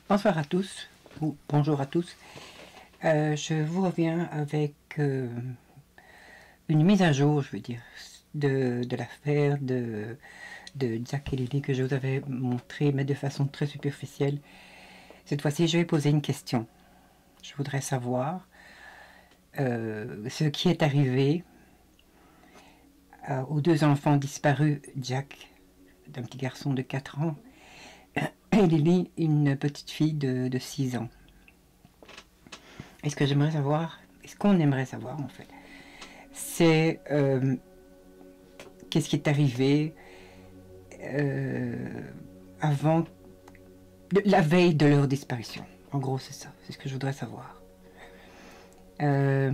Bonsoir à tous, ou bonjour à tous. Je vous reviens avec une mise à jour, je veux dire, de l'affaire de Jack et Lily que je vous avais montré, mais de façon très superficielle. Cette fois-ci, je vais poser une question. Je voudrais savoir ce qui est arrivé aux deux enfants disparus, Jack, d'un petit garçon de 4 ans, et Lily, une petite fille de 6 ans. Est-ce que j'aimerais savoir, est-ce qu'on aimerait savoir en fait, c'est qu'est-ce qui est arrivé avant, la veille de leur disparition. En gros, c'est ça, c'est ce que je voudrais savoir. Le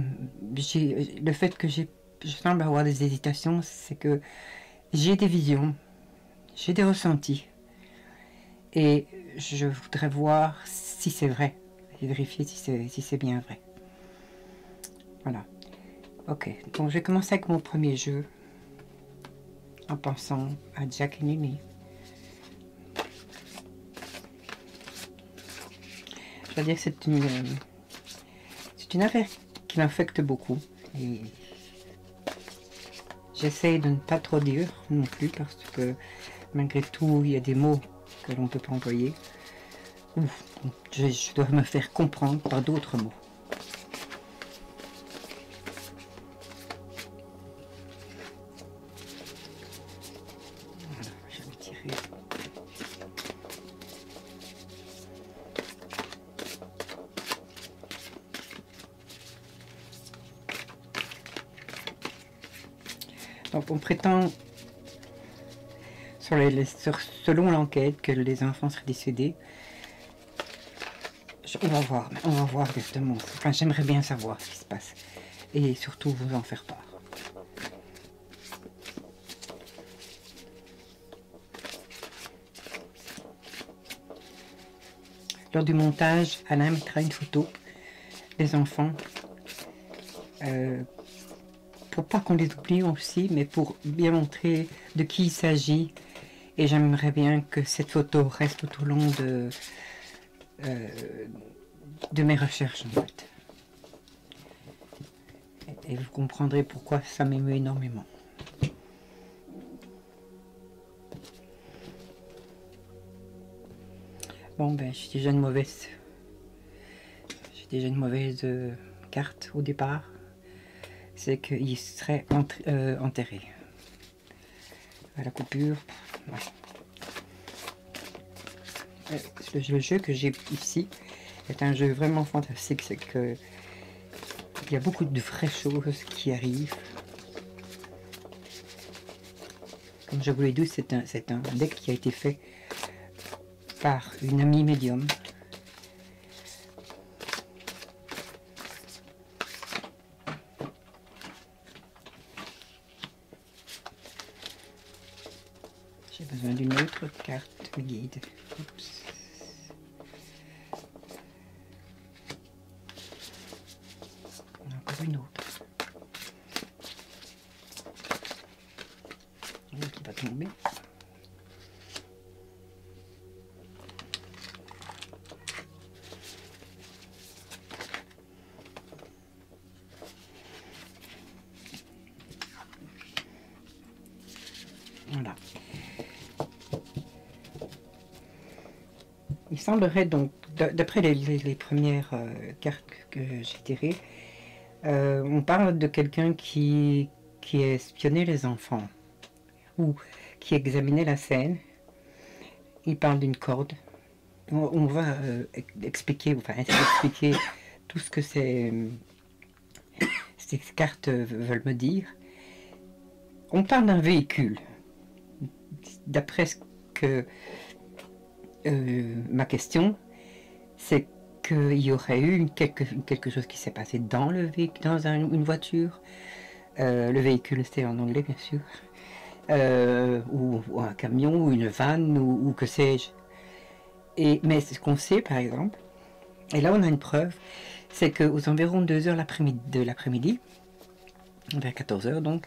fait que je semble avoir des hésitations, c'est que j'ai des visions, j'ai des ressentis, et je voudrais voir si c'est vrai, et vérifier si c'est bien vrai. Voilà. Ok, donc je vais commencer avec mon premier jeu, en pensant à Jack et Lily. Je dois dire que c'est une affaire qui m'affecte beaucoup. Et j'essaye de ne pas trop dire non plus, parce que malgré tout, il y a des mots que l'on ne peut pas employer. Je dois me faire comprendre par d'autres mots. Voilà, je vais tirer. Donc on prétend, selon l'enquête, que les enfants seraient décédés. On va voir exactement. Enfin, j'aimerais bien savoir ce qui se passe. Et surtout vous en faire part. Lors du montage, Alain mettra une photo des enfants. Pour pas qu'on les oublie aussi, mais pour bien montrer de qui il s'agit. Et j'aimerais bien que cette photo reste tout au long de mes recherches, en fait. Et vous comprendrez pourquoi ça m'émeut énormément. Bon, ben, j'ai déjà une mauvaise carte au départ. C'est qu'il serait enterré. À la coupure. Ouais. Le jeu que j'ai ici est un jeu vraiment fantastique. C'est que il y a beaucoup de vraies choses qui arrivent. Comme je vous l'ai dit, c'est un deck qui a été fait par une amie médium. J'ai besoin d'une autre carte guide. Oups. Encore une autre. Une qui va tomber. Voilà. Il semblerait donc, d'après les premières cartes que j'ai tirées, on parle de quelqu'un qui espionnait les enfants, ou qui examinait la scène. Il parle d'une corde. On va expliquer tout ce que ces cartes veulent me dire. On parle d'un véhicule. D'après ce que ma question, c'est qu'il y aurait eu quelque chose qui s'est passé dans une voiture. Le véhicule, c'était en anglais, bien sûr. Ou un camion, ou une vanne, ou que sais-je. Mais ce qu'on sait, par exemple, et là on a une preuve, c'est qu'aux environs 2h de l'après-midi, vers 14h donc,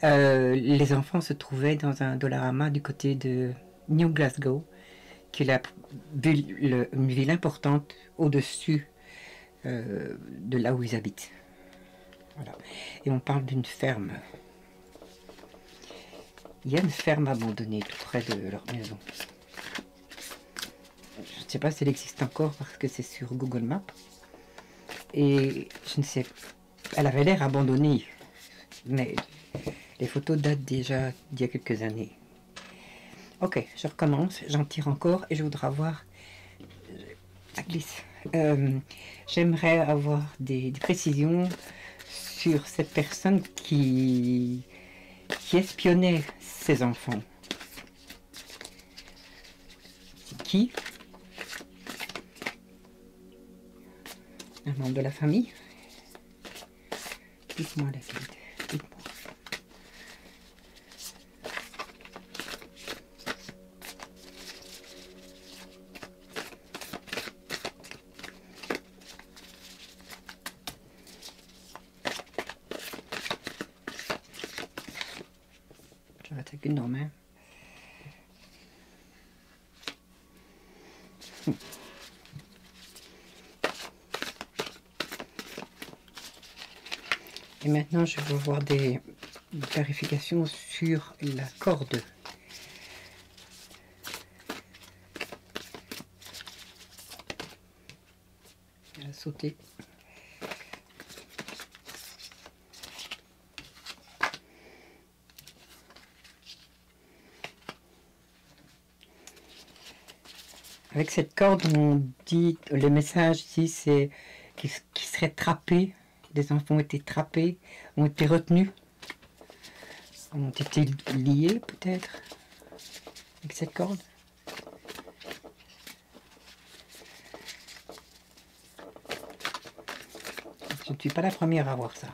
les enfants se trouvaient dans un Dollarama du côté de New Glasgow, qu'il a une ville importante au-dessus de là où ils habitent. Voilà. Et on parle d'une ferme. Il y a une ferme abandonnée tout près de leur maison. Je ne sais pas si elle existe encore parce que c'est sur Google Maps. Et je ne sais, elle avait l'air abandonnée, mais les photos datent déjà d'il y a quelques années. Ok, je recommence, j'en tire encore et je voudrais avoir... Ça glisse. J'aimerais avoir des précisions sur cette personne qui espionnait ses enfants. C'est qui? Un membre de la famille? Dites-moi la vérité. Dites-moi. Je vais attaquer une main. Et maintenant, je vais voir des clarifications sur la corde. Elle a sauté. Avec cette corde, on dit, le message ici, c'est qu'ils seraient trappés. Des enfants ont été trappés, ont été retenus, ont été liés peut-être avec cette corde. Je ne suis pas la première à voir ça.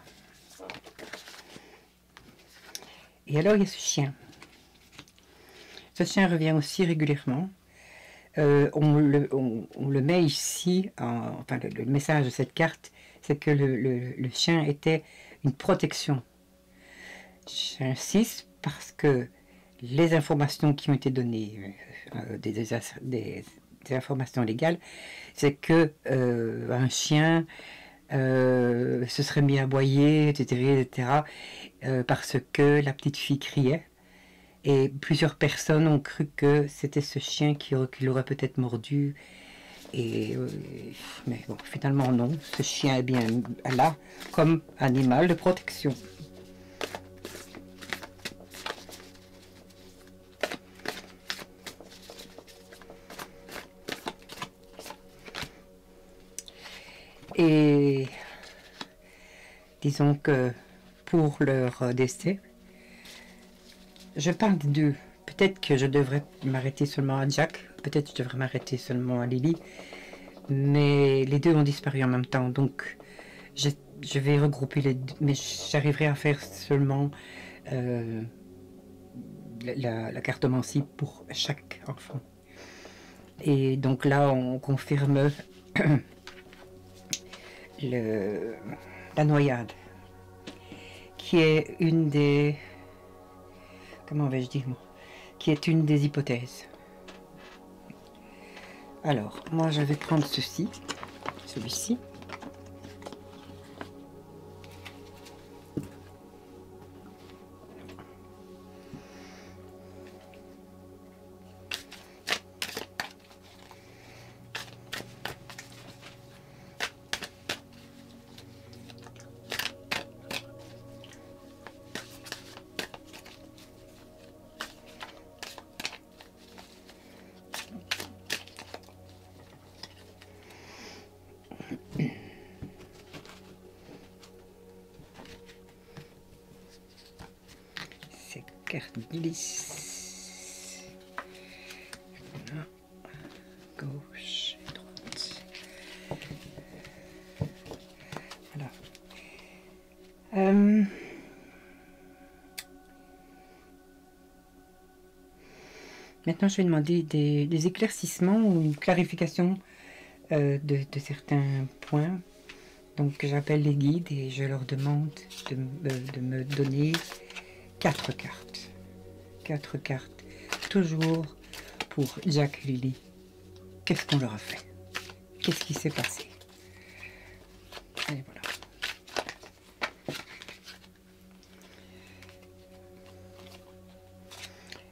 Et alors il y a ce chien. Ce chien revient aussi régulièrement. On le met ici, enfin le message de cette carte, c'est que le chien était une protection. J'insiste parce que les informations qui ont été données, des informations légales, c'est que un chien se serait mis à aboyer, etc., parce que la petite fille criait. Et plusieurs personnes ont cru que c'était ce chien qui l'aurait peut-être mordu. Mais bon, finalement non, ce chien est bien là comme animal de protection. Et disons que pour leur décès, je parle des deux. Peut-être que je devrais m'arrêter seulement à Jack, peut-être que je devrais m'arrêter seulement à Lily, mais les deux ont disparu en même temps, donc je vais regrouper les deux, mais j'arriverai à faire seulement la cartomancie pour chaque enfant. Et donc là, on confirme la noyade, qui est une des... Comment vais-je dire, qui est une des hypothèses. Alors, moi je vais prendre celui-ci. C'est carte glisse. Là, gauche et droite. Voilà. Maintenant, je vais demander des éclaircissements ou une clarification de certains points. Donc, j'appelle les guides et je leur demande de me donner 4 cartes. 4 cartes, toujours pour Jack et Lily. Qu'est-ce qu'on leur a fait? Qu'est-ce qui s'est passé? Et voilà.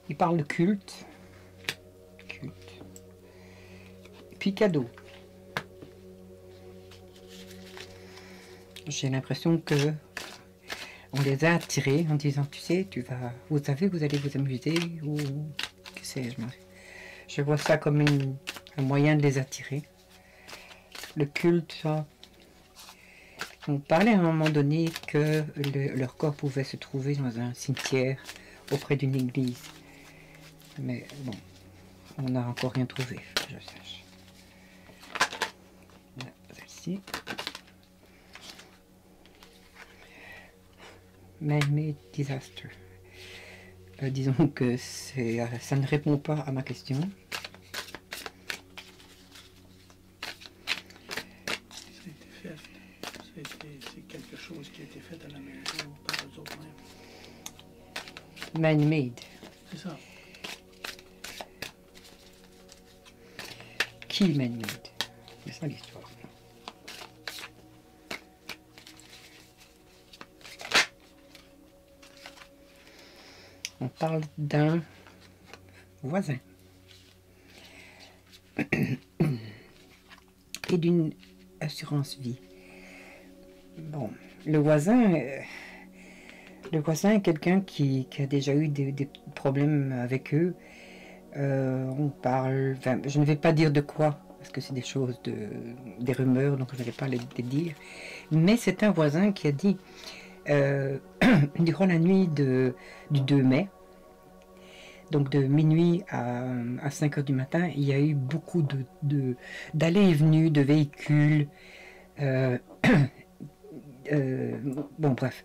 Il parle de culte. Et puis cadeau. J'ai l'impression que on les a attirés en disant, tu sais, vous savez, vous allez vous amuser, ou que sais-je. Je vois ça comme un moyen de les attirer. Le culte, ça. On parlait à un moment donné que leur corps pouvait se trouver dans un cimetière auprès d'une église. Mais bon, on n'a encore rien trouvé, que je sache. Celle-ci. Man-made disaster. Disons que ça ne répond pas à ma question. C'est quelque chose qui a été fait à la maison par eux autres mêmes. Man-made. C'est ça. Qui man-made? C'est ça l'histoire. On parle d'un voisin et d'une assurance vie. Bon, le voisin est quelqu'un qui a déjà eu des problèmes avec eux. On parle, enfin, je ne vais pas dire de quoi, parce que c'est des choses, des rumeurs, donc je ne vais pas les dire. Mais c'est un voisin qui a dit, durant la nuit du 2 mai, donc de minuit à 5 heures du matin, il y a eu beaucoup d'allées et venues de véhicules. Bon, bref.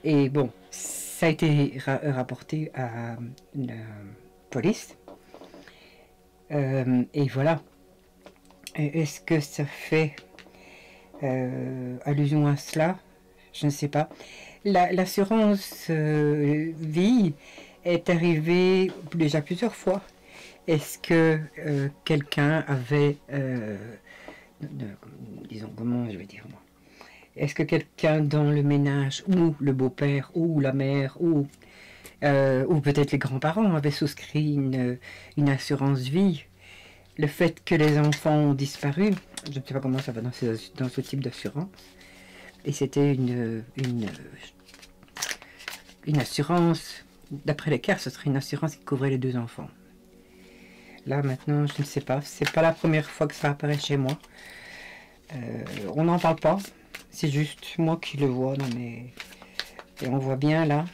Et bon, ça a été rapporté à la police. Et voilà. Est-ce que ça fait allusion à cela? Je ne sais pas. L'assurance vie est arrivée déjà plusieurs fois. Est-ce que quelqu'un avait, disons, comment je vais dire moi, est-ce que quelqu'un dans le ménage, ou le beau-père, ou la mère, ou peut-être les grands-parents avaient souscrit une assurance vie? Le fait que les enfants ont disparu, je ne sais pas comment ça va dans ce type d'assurance, et c'était une assurance, d'après les cartes, ce serait une assurance qui couvrait les 2 enfants. Là maintenant, je ne sais pas, c'est pas la première fois que ça apparaît chez moi. On n'en parle pas, c'est juste moi qui le vois dans mes... Et on voit bien là,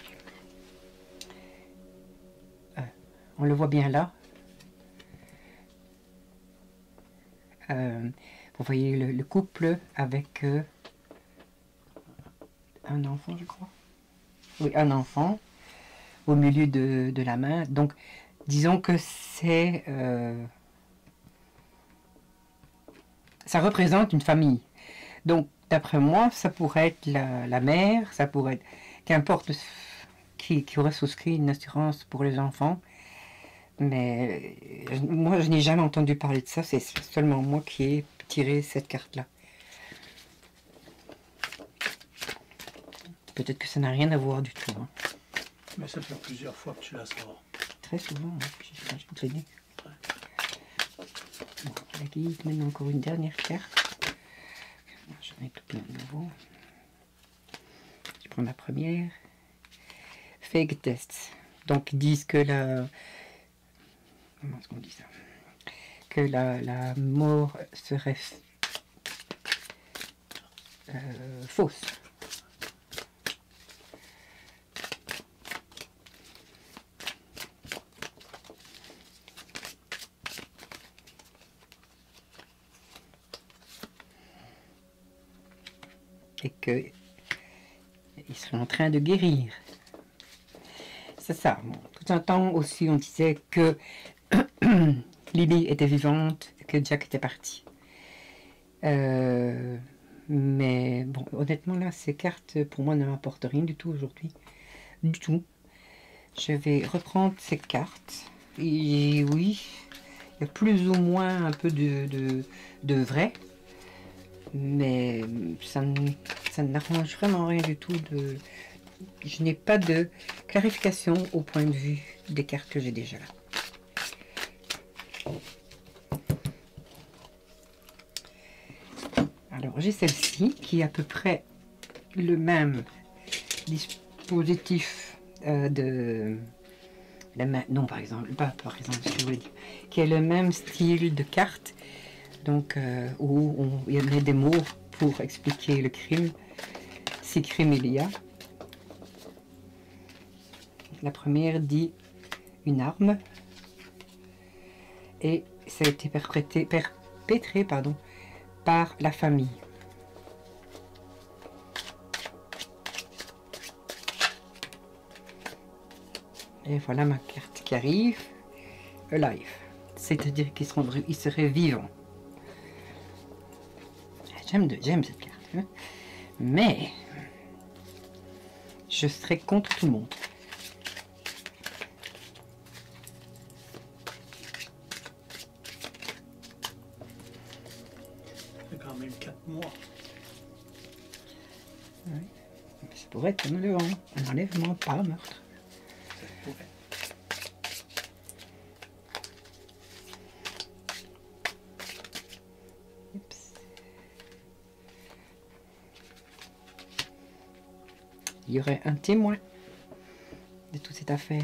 on le voit bien là. Vous voyez le couple avec un enfant, je crois. Oui, un enfant au milieu de la main. Donc, disons que c'est... ça représente une famille. Donc, d'après moi, ça pourrait être la mère, ça pourrait être... Qu'importe qui aurait souscrit une assurance pour les enfants. Mais moi, je n'ai jamais entendu parler de ça. C'est seulement moi qui ai tiré cette carte-là. Peut-être que ça n'a rien à voir du tout. Hein. Mais ça fait plusieurs fois que tu la sors. Très souvent, hein. J'ai traîné. Bon, la guide, maintenant encore une dernière carte. J'en ai tout plein de nouveau. Je prends la première. Fake test. Donc ils disent que comment est-ce qu'on dit ça? Que la mort serait fausse. Et que il serait en train de guérir. C'est ça. Bon, tout un temps aussi, on disait que Lily était vivante et que Jack était parti. Mais bon, honnêtement, là, ces cartes, pour moi, ne m'apportent rien du tout aujourd'hui. Du tout. Je vais reprendre ces cartes. Et oui, Il y a plus ou moins un peu de vrai, mais ça n'arrange vraiment rien du tout. Je n'ai pas de clarification au point de vue des cartes que j'ai déjà là. Alors j'ai celle-ci qui est à peu près le même dispositif non, par exemple, ce que je voulais dire, qui est le même style de carte, donc où il y a des mots pour expliquer le crime, si crime il y a. La première dit une arme, et ça a été perpétré par la famille. Et voilà ma carte qui arrive, alive, c'est-à-dire qu'ils seraient vivants. J'aime cette carte, hein. Mais je serais contre tout le monde. C'est quand même 4 mois. Oui. Ça pourrait être un enlèvement, pas un meurtre. Ça pourrait. Oups. Il y aurait un témoin de toute cette affaire.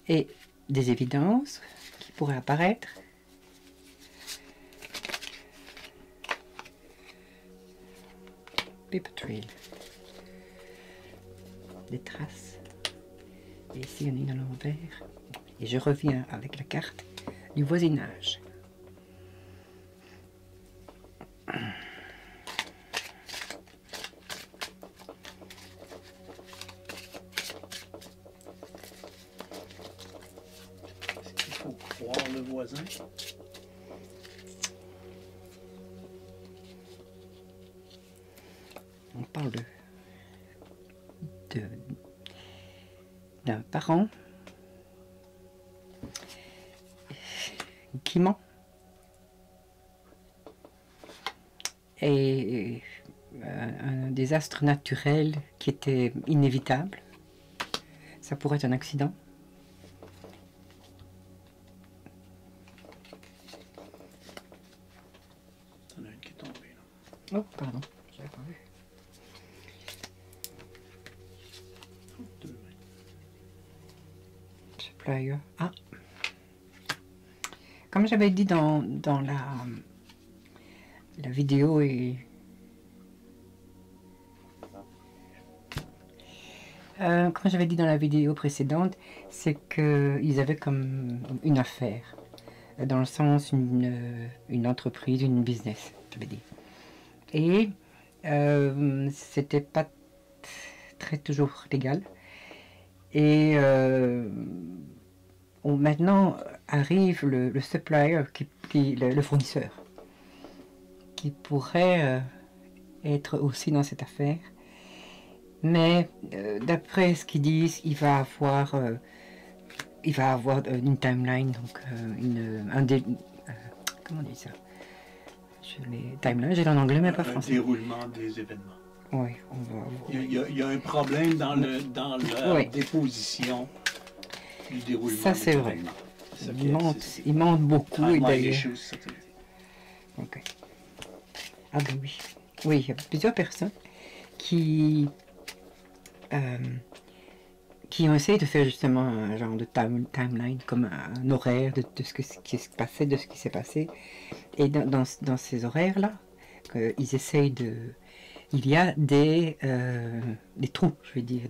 Et des évidences qui pourraient apparaître. Paper trail. Des traces. Et ici, il y en a une à l'envers. Et je reviens avec la carte du voisinage. Est-ce qu'il faut croire le voisin? On parle d'un parent qui ment. Et un désastre naturel qui était inévitable. Ça pourrait être un accident. Il y en a une qui est tombée, là. Oh, pardon, j'avais pas vu. Oh, 2 mains. Supplier. Ah. Comme j'avais dit dans la vidéo comme j'avais dit dans la vidéo précédente, c'est qu'ils avaient comme une affaire, dans le sens une entreprise, une business, j'avais dit. Et c'était pas très toujours légal. Et maintenant arrive le supplier, le fournisseur, qui pourrait être aussi dans cette affaire. Mais d'après ce qu'ils disent, il va avoir une timeline, donc comment on dit ça? Timeline, j'ai en anglais mais pas français. Un déroulement des événements. Oui, on va voir. Il y a un problème dans la Oui. déposition du déroulement. Ça, c'est vrai. Il monte beaucoup, et d'ailleurs. Ok. Ah ben oui. Oui, il y a plusieurs personnes qui ont essayé de faire justement un genre de timeline, comme un horaire de ce qui se passait, de ce qui s'est passé. Et dans ces horaires-là, ils essayent de... Il y a des trous, je veux dire,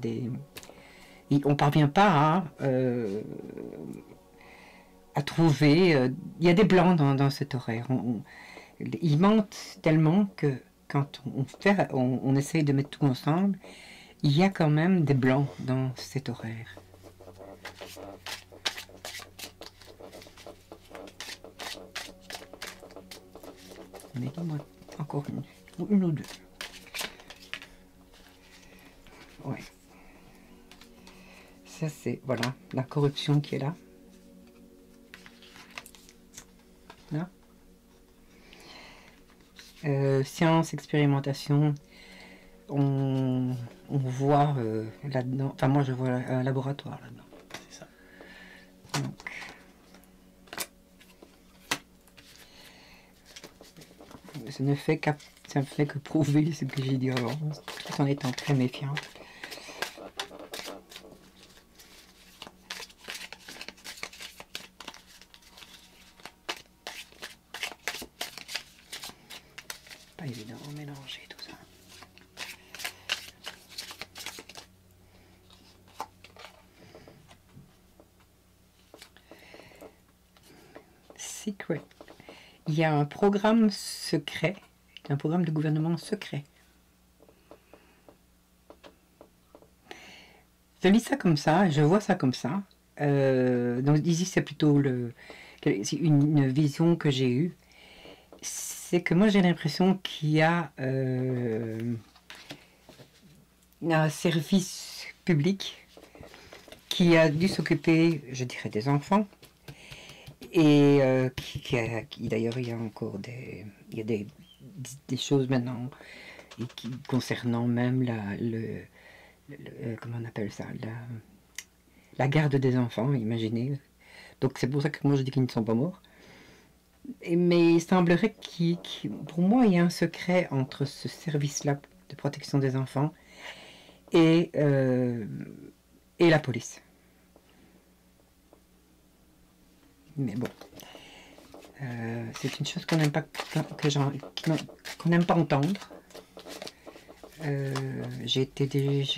on ne parvient pas à trouver... il y a des blancs dans cet horaire. Ils mentent tellement que quand on essaye de mettre tout ensemble, il y a quand même des blancs dans cet horaire. Mais dis-moi encore une ou deux. Ouais. Ça c'est, voilà, la corruption qui est là. Là. Science, expérimentation, on voit là-dedans, enfin moi je vois un laboratoire là-dedans. C'est ça. Donc, ça ne fait que prouver ce que j'ai dit avant, tout en étant très méfiant. Pas évident de mélanger tout ça. Secret. Il y a un programme secret, un programme de gouvernement secret. Je lis ça comme ça, je vois ça comme ça. Donc ici c'est plutôt une vision que j'ai eue. C'est que moi j'ai l'impression qu'il y a un service public qui a dû s'occuper, je dirais, des enfants. Et qui d'ailleurs il y a encore des choses maintenant concernant même comment on appelle ça, la garde des enfants, imaginez. Donc c'est pour ça que moi je dis qu'ils ne sont pas morts. Mais il semblerait pour moi il y a un secret entre ce service-là de protection des enfants et la police. Mais bon, c'est une chose qu'on n'aime pas, qu'on n'aime pas entendre. J'ai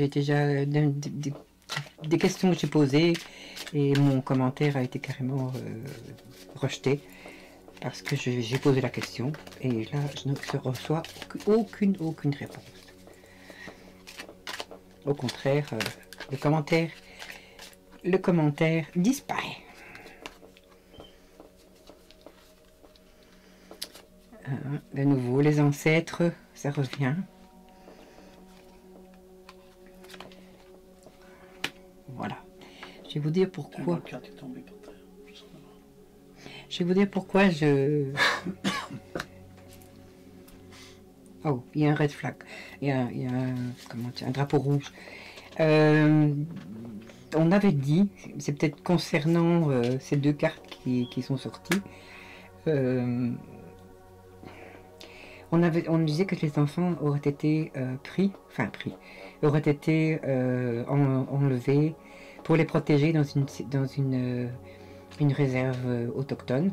déjà des questions que j'ai posées et mon commentaire a été carrément rejeté parce que j'ai posé la question et là je ne reçois aucune réponse. Au contraire, le commentaire disparaît. De nouveau, les ancêtres, ça revient. Voilà. Je vais vous dire pourquoi. Je vais vous dire pourquoi je... Oh, il y a un red flag. Il y a un drapeau rouge. On avait dit, c'est peut-être concernant ces deux cartes qui sont sorties. On disait que les enfants auraient été auraient été enlevés pour les protéger dans une réserve autochtone.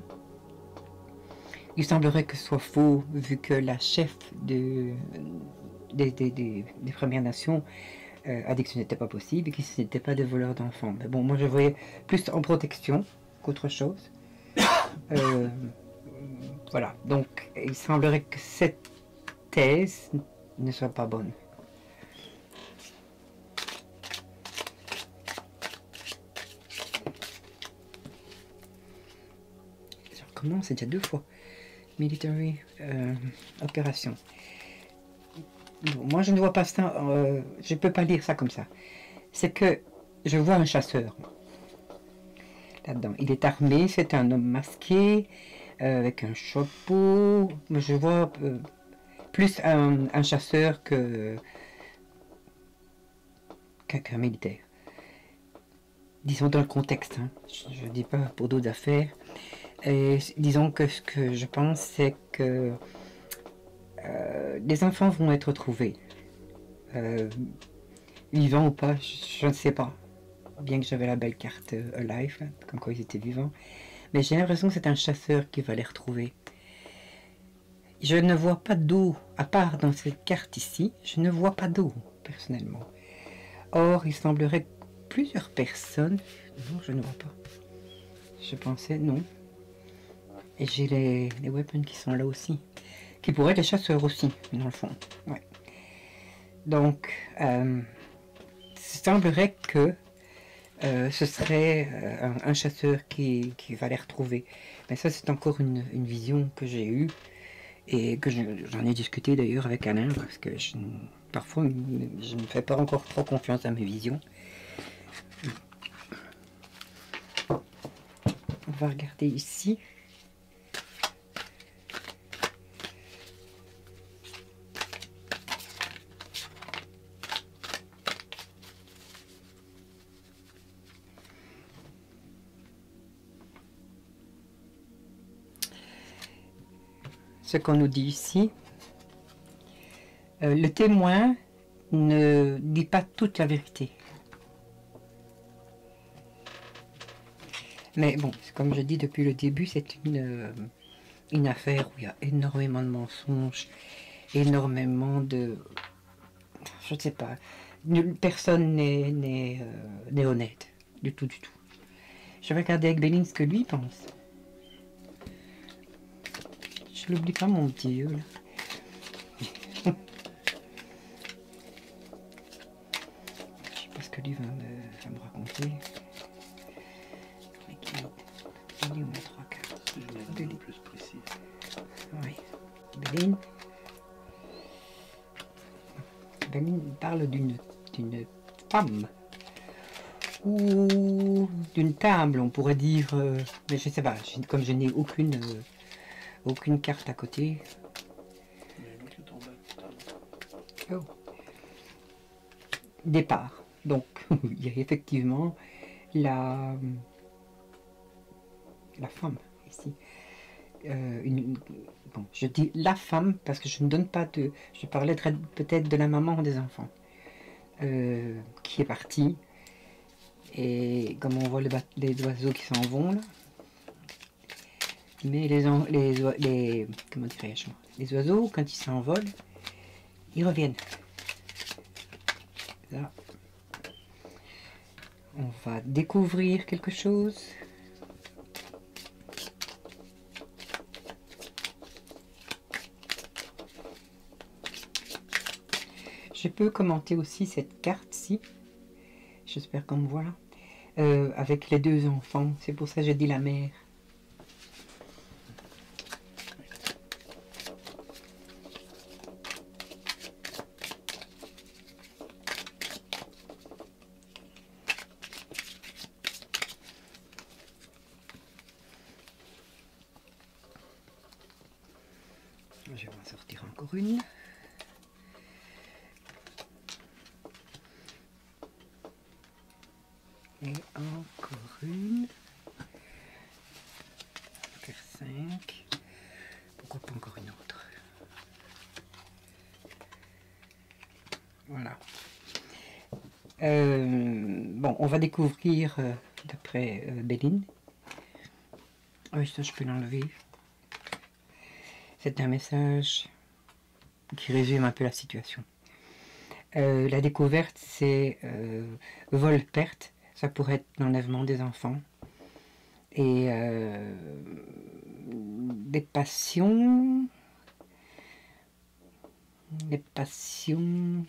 Il semblerait que ce soit faux, vu que la chef des Premières Nations a dit que ce n'était pas possible et que ce n'était pas des voleurs d'enfants. Mais bon, moi je voyais plus en protection qu'autre chose. Voilà, donc il semblerait que cette thèse ne soit pas bonne. Je recommence, c'est déjà 2 fois. Military opération. Bon, moi je ne vois pas ça, je ne peux pas lire ça comme ça. C'est que je vois un chasseur là-dedans. Il est armé, c'est un homme masqué, avec un chapeau. Je vois plus un chasseur qu'un militaire. Disons dans le contexte, hein. Je ne dis pas pour d'autres affaires. Et disons que ce que je pense, c'est que les enfants vont être trouvés. Vivants ou pas, je ne sais pas. Bien que j'avais la belle carte Alive, hein, comme quoi ils étaient vivants. Mais j'ai l'impression que c'est un chasseur qui va les retrouver. Je ne vois pas d'eau, à part dans cette carte ici, je ne vois pas d'eau, personnellement. Or, il semblerait que plusieurs personnes... Non, je ne vois pas. Je pensais, non. Et j'ai les weapons qui sont là aussi. Qui pourraient être les chasseurs aussi, dans le fond. Ouais. Donc, il semblerait que ce serait un chasseur qui va les retrouver. Mais ça, c'est encore une vision que j'ai eue. et que j'en ai discuté d'ailleurs avec Alain, parce que parfois je ne fais pas encore trop confiance à mes visions. On va regarder ici. Ce qu'on nous dit ici, le témoin ne dit pas toute la vérité. Mais bon, comme je dis depuis le début, c'est une affaire où il y a énormément de mensonges, énormément de... Je ne sais pas, personne n'est honnête, du tout, du tout. Je vais regarder avec Béline ce que lui pense. Je n'oublie pas mon petit yeux, là. Je sais pas ce que lui va me raconter. Il est où mes 3 cartes? Je vais plus précis. Oui. Béline. Béline parle d'une femme. Ou d'une table, on pourrait dire. Mais je sais pas, comme je n'ai aucune carte à côté. Il y a une autre qui est tombée. Oh. Départ. Donc, il y a effectivement la femme ici. Bon, je dis la femme parce que je ne donne pas de... Je parlais peut-être de la maman des enfants qui est partie. Et comme on voit les oiseaux qui s'en vont là. Mais comment dirais-je, les oiseaux, quand ils s'envolent, ils reviennent. Là, on va découvrir quelque chose. Je peux commenter aussi cette carte-ci. J'espère qu'on me voit là. Avec les 2 enfants. C'est pour ça que je dis la mère. Je vais en sortir encore une. Et encore une. Faire 5. Pourquoi pas encore une autre? Voilà. Bon, on va découvrir d'après Béline. Oui, ça je peux l'enlever. C'est un message qui résume un peu la situation. La découverte, c'est vol-perte. Ça pourrait être l'enlèvement des enfants. Et des passions. Les passions.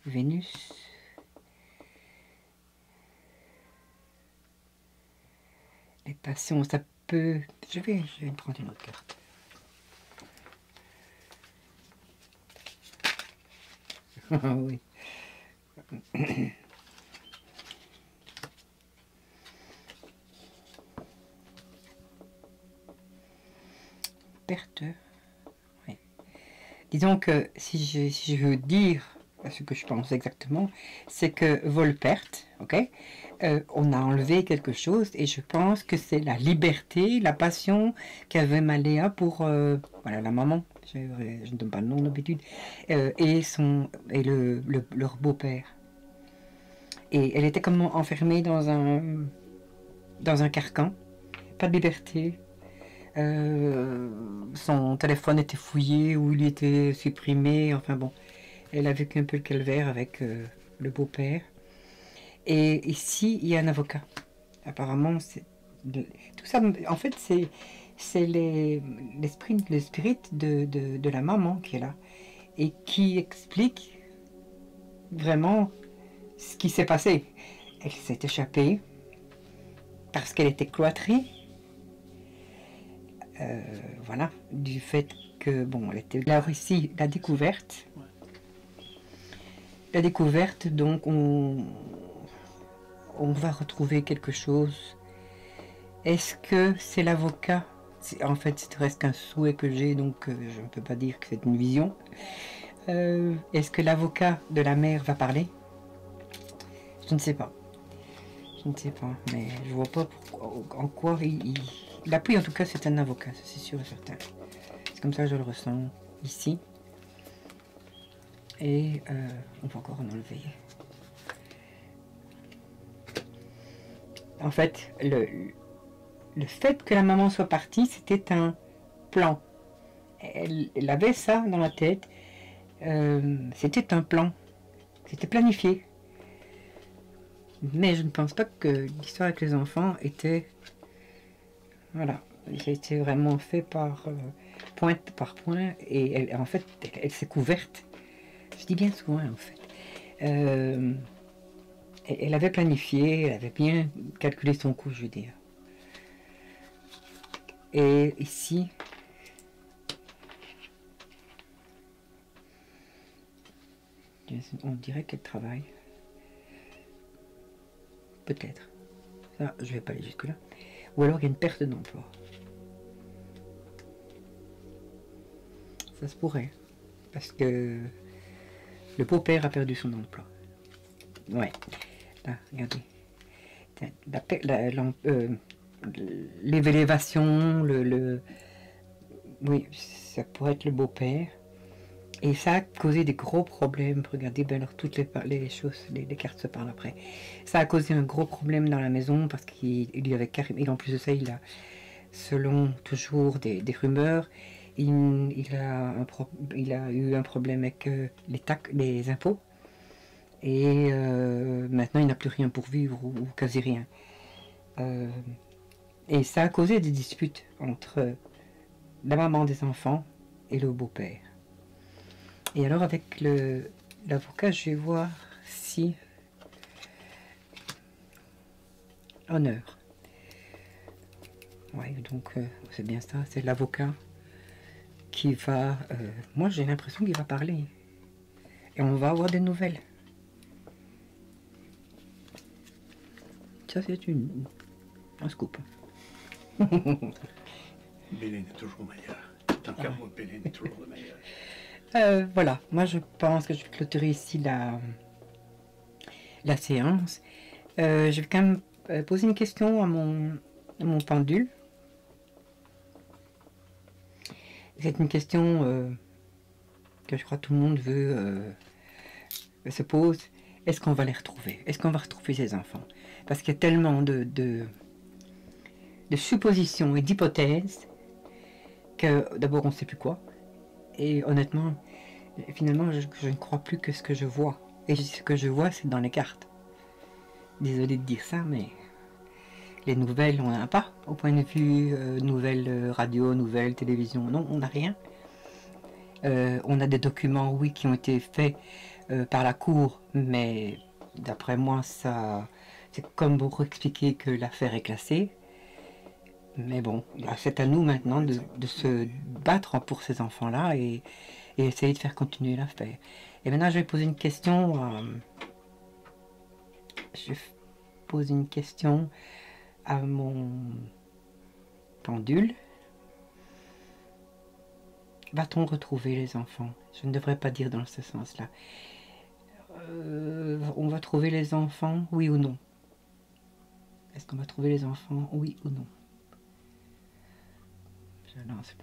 Vénus. Les passions, ça peut... Je vais prendre une autre carte. Ah oui. Perte. Oui. Disons que si je veux dire ce que je pense exactement, c'est que vol-perte, ok, on a enlevé quelque chose et je pense que c'est la liberté, la passion qu'avait Maléa pour voilà, la maman, je ne donne pas le nom d'habitude, et leur beau-père. Et elle était comme enfermée dans un carcan, pas de liberté. Son téléphone était fouillé ou il était supprimé, enfin bon, elle a vécu un peu le calvaire avec le beau-père. Et ici, il y a un avocat. Apparemment, tout ça, en fait, c'est l'esprit de la maman qui est là et qui explique vraiment ce qui s'est passé. Elle s'est échappée parce qu'elle était cloîtrée. Voilà, du fait que, bon, elle était là ici, la découverte. Ouais. La découverte, donc, on va retrouver quelque chose. Est-ce que c'est l'avocat? En fait, c'est reste qu'un souhait que j'ai, donc je ne peux pas dire que c'est une vision. Est-ce que l'avocat de la mère va parler? Je ne sais pas. Je ne sais pas, mais je vois pas en quoi il appuie. En tout cas, c'est un avocat, ça c'est sûr et certain. C'est comme ça que je le ressens ici. Et on va encore en enlever. En fait, le fait que la maman soit partie, c'était un plan. Elle avait ça dans la tête. C'était un plan. C'était planifié. Mais je ne pense pas que l'histoire avec les enfants était... Voilà. C'était vraiment fait par point par point. Et elle, en fait, elle s'est couverte. Je dis bien souvent, en fait. Elle avait planifié, elle avait bien calculé son coût, je veux dire. Et ici... On dirait qu'elle travaille. Peut-être. Ça, je vais pas aller jusque là. Ou alors il y a une perte d'emploi. Ça se pourrait. Parce que le beau-père a perdu son emploi. Ouais. Là, regardez. L'élévation, oui, ça pourrait être le beau-père. Et ça a causé des gros problèmes. Regardez, ben alors toutes les choses, les cartes se parlent après. Ça a causé un gros problème dans la maison parce qu'il y avait carrément. Et en plus de ça, il a, selon toujours des rumeurs, il a eu un problème avec les impôts. Et maintenant, il n'a plus rien pour vivre ou quasi rien. Et ça a causé des disputes entre la maman des enfants et le beau-père. Et alors avec l'avocat, je vais voir si... Honneur. Ouais, donc c'est bien ça, c'est l'avocat qui va... moi j'ai l'impression qu'il va parler. Et on va avoir des nouvelles. Ça c'est un scoop. Béline est toujours meilleure. Tant qu'à moi, Béline est toujours le meilleur. Voilà, moi je pense que je vais clôturer ici la séance. Je vais quand même poser une question à mon pendule. C'est une question que je crois tout le monde se pose. Est-ce qu'on va les retrouver? Est-ce qu'on va retrouver ces enfants? Parce qu'il y a tellement de suppositions et d'hypothèses que d'abord on ne sait plus quoi. Et honnêtement, finalement, je ne crois plus que ce que je vois. Et ce que je vois, c'est dans les cartes. Désolé de dire ça, mais les nouvelles, on n'en a pas. Au point de vue nouvelles radio, nouvelles télévision, non, on n'a rien. On a des documents, oui, qui ont été faits par la cour, mais d'après moi, ça, c'est comme pour expliquer que l'affaire est classée. Mais bon, c'est à nous maintenant de se battre pour ces enfants-là et essayer de faire continuer l'affaire. Et maintenant, je vais poser une question. Je pose une question à mon pendule. Va-t-on retrouver les enfants? Je ne devrais pas dire dans ce sens-là. On va trouver les enfants, oui ou non? Est-ce qu'on va trouver les enfants, oui ou non? Je lance.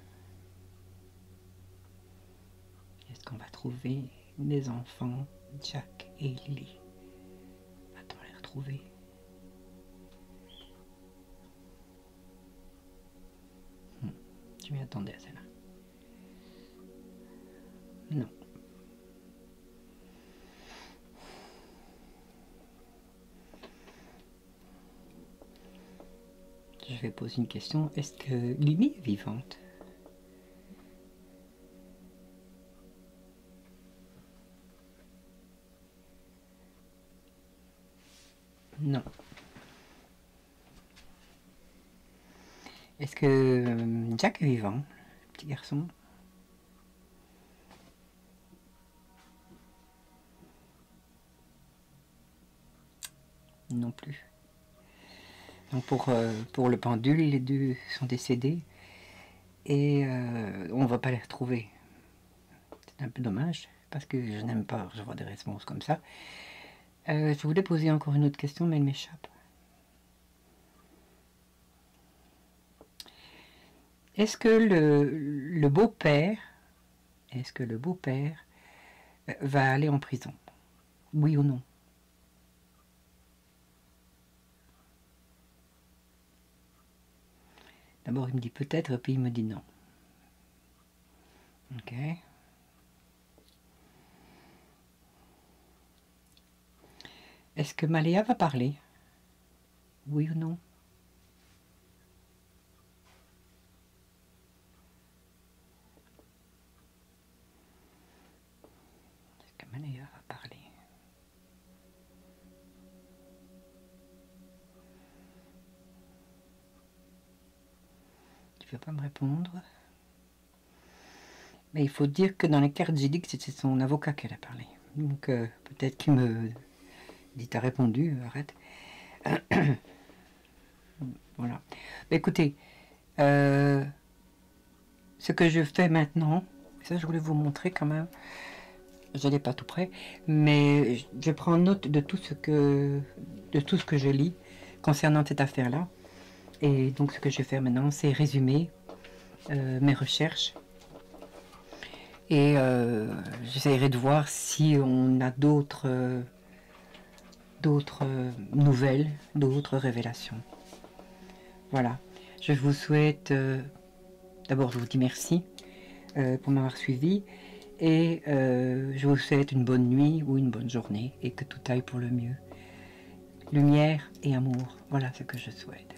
Est-ce qu'on va trouver les enfants, Jack et Lily? Va-t-on les retrouver? Je m'y attendais à celle-là. Non. Je vais poser une question. Est-ce que Lily est vivante? Non. Est-ce que Jack est vivant, le petit garçon? non plus. Donc pour le pendule, les deux sont décédés et on ne va pas les retrouver. C'est un peu dommage parce que je n'aime pas recevoir des réponses comme ça. Je voulais poser encore une autre question, mais elle m'échappe. Est-ce que le beau-père, va aller en prison? Oui ou non? D'abord, il me dit peut-être, et puis il me dit non. Ok. Est-ce que Maléa va parler? Oui ou non? Est-ce que Maléa va parler? Tu ne veux pas me répondre? Mais il faut dire que dans les cartes, j'ai dit que c'était son avocat qu'elle a parlé. Donc peut-être qu'il me dit t'as répondu, arrête. Voilà. Mais écoutez, ce que je fais maintenant, ça je voulais vous montrer quand même. Je n'ai pas tout prêt, mais je prends note de tout ce que je lis concernant cette affaire-là. Et donc ce que je vais faire maintenant, c'est résumer mes recherches. Et j'essaierai de voir si on a d'autres nouvelles, d'autres révélations. Voilà. Je vous souhaite... d'abord, je vous dis merci pour m'avoir suivi. Et je vous souhaite une bonne nuit ou une bonne journée et que tout aille pour le mieux. Lumière et amour, voilà ce que je souhaite.